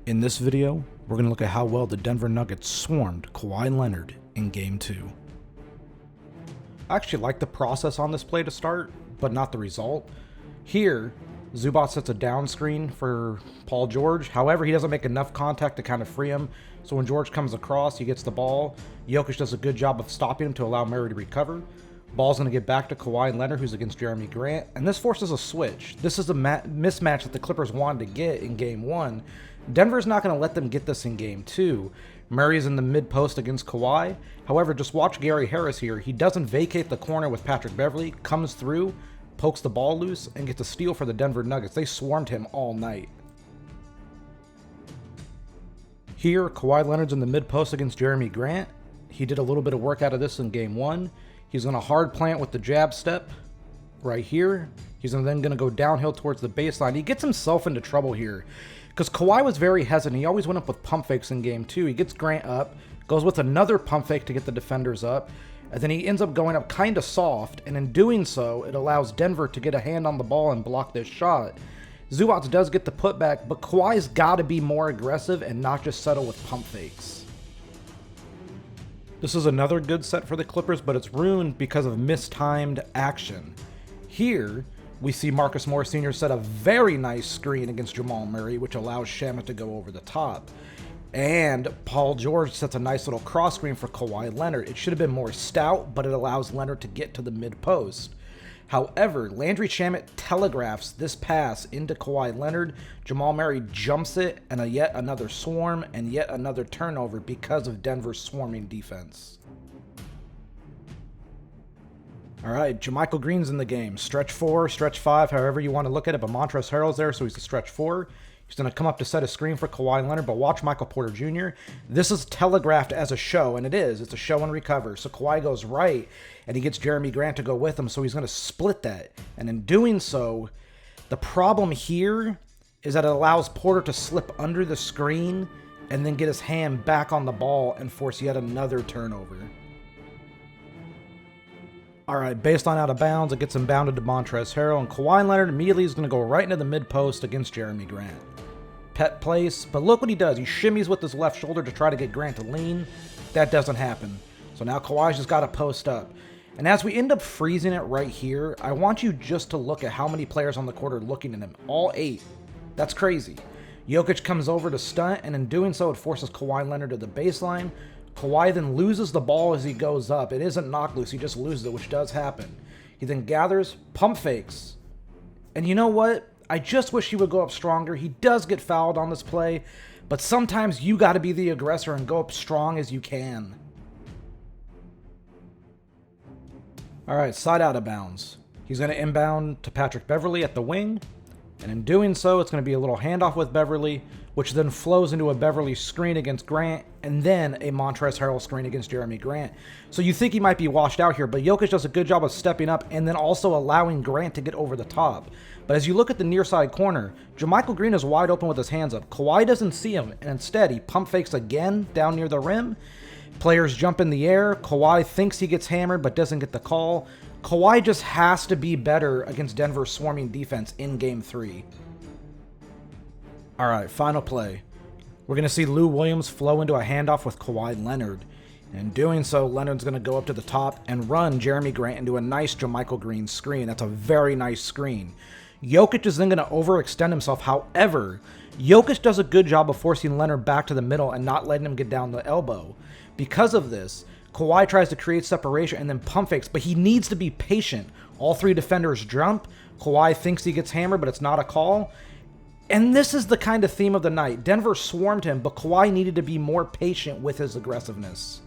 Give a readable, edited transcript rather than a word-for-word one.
In this video, we're going to look at how well the Denver Nuggets swarmed Kawhi Leonard in Game 2. I actually like the process on this play to start, but not the result. Here, Zubac sets a down screen for Paul George. However, he doesn't make enough contact to kind of free him. So when George comes across, he gets the ball. Jokic does a good job of stopping him to allow Murray to recover. Ball's going to get back to Kawhi Leonard, who's against Jeremy Grant. And this forces a switch. This is a mismatch that the Clippers wanted to get in Game 1. Denver's not going to let them get this in Game 2. Murray's in the mid-post against Kawhi. However, just watch Gary Harris here. He doesn't vacate the corner with Patrick Beverley, comes through, pokes the ball loose, and gets a steal for the Denver Nuggets. They swarmed him all night. Here, Kawhi Leonard's in the mid-post against Jeremy Grant. He did a little bit of work out of this in Game 1. He's going to hard plant with the jab step right here. He's then going to go downhill towards the baseline. He gets himself into trouble here because Kawhi was very hesitant. He always went up with pump fakes in Game 2. He gets Grant up, goes with another pump fake to get the defenders up, and then he ends up going up kind of soft, and in doing so, it allows Denver to get a hand on the ball and block this shot. Zubac does get the putback, but Kawhi's got to be more aggressive and not just settle with pump fakes. This is another good set for the Clippers, but it's ruined because of mistimed action. Here, we see Marcus Morris Sr. set a very nice screen against Jamal Murray, which allows Shamet to go over the top. And Paul George sets a nice little cross screen for Kawhi Leonard. It should have been more stout, but it allows Leonard to get to the mid-post. However, Landry Shamet telegraphs this pass into Kawhi Leonard. Jamal Murray jumps it, and yet another swarm and yet another turnover because of Denver's swarming defense. All right, JaMychal Green's in the game. Stretch 4, stretch 5, however you want to look at it, but Montrezl Harrell's there, so he's a stretch 4. He's going to come up to set a screen for Kawhi Leonard, but watch Michael Porter Jr. This is telegraphed as a show, and it is. It's a show and recover. So Kawhi goes right, and he gets Jeremy Grant to go with him, so he's going to split that. And in doing so, the problem here is that it allows Porter to slip under the screen and then get his hand back on the ball and force yet another turnover. All right, baseline out of bounds. It gets inbounded to Montrezl Harrell, and Kawhi Leonard immediately is going to go right into the mid-post against Jeremy Grant. Pet place, but look what he does. He shimmies with his left shoulder to try to get Grant to lean. That doesn't happen. So now Kawhi's just got to post up. And as we end up freezing it right here, I want you just to look at how many players on the court are looking at him. All 8. That's crazy. Jokic comes over to stunt, and in doing so, it forces Kawhi Leonard to the baseline. Kawhi then loses the ball as he goes up. It isn't knocked loose, he just loses it, which does happen. He then gathers, pump fakes. And you know what? I just wish he would go up stronger. He does get fouled on this play, but sometimes you got to be the aggressor and go up strong as you can. All right, side out of bounds. He's going to inbound to Patrick Beverley at the wing, and in doing so, it's going to be a little handoff with Beverley, which then flows into a Beverley screen against Grant, and then a Montrezl Harrell screen against Jeremy Grant. So you think he might be washed out here, but Jokic does a good job of stepping up and then also allowing Grant to get over the top. But as you look at the near side corner, JaMychal Green is wide open with his hands up. Kawhi doesn't see him, and instead he pump fakes again down near the rim. Players jump in the air. Kawhi thinks he gets hammered but doesn't get the call. Kawhi just has to be better against Denver's swarming defense in Game 3. All right, final play. We're going to see Lou Williams flow into a handoff with Kawhi Leonard. And in doing so, Leonard's going to go up to the top and run Jeremy Grant into a nice JaMychal Green screen. That's a very nice screen. Jokic is then going to overextend himself. However, Jokic does a good job of forcing Leonard back to the middle and not letting him get down the elbow. Because of this, Kawhi tries to create separation and then pump fakes, but he needs to be patient. All 3 defenders jump. Kawhi thinks he gets hammered, but it's not a call. And this is the kind of theme of the night. Denver swarmed him, but Kawhi needed to be more patient with his aggressiveness.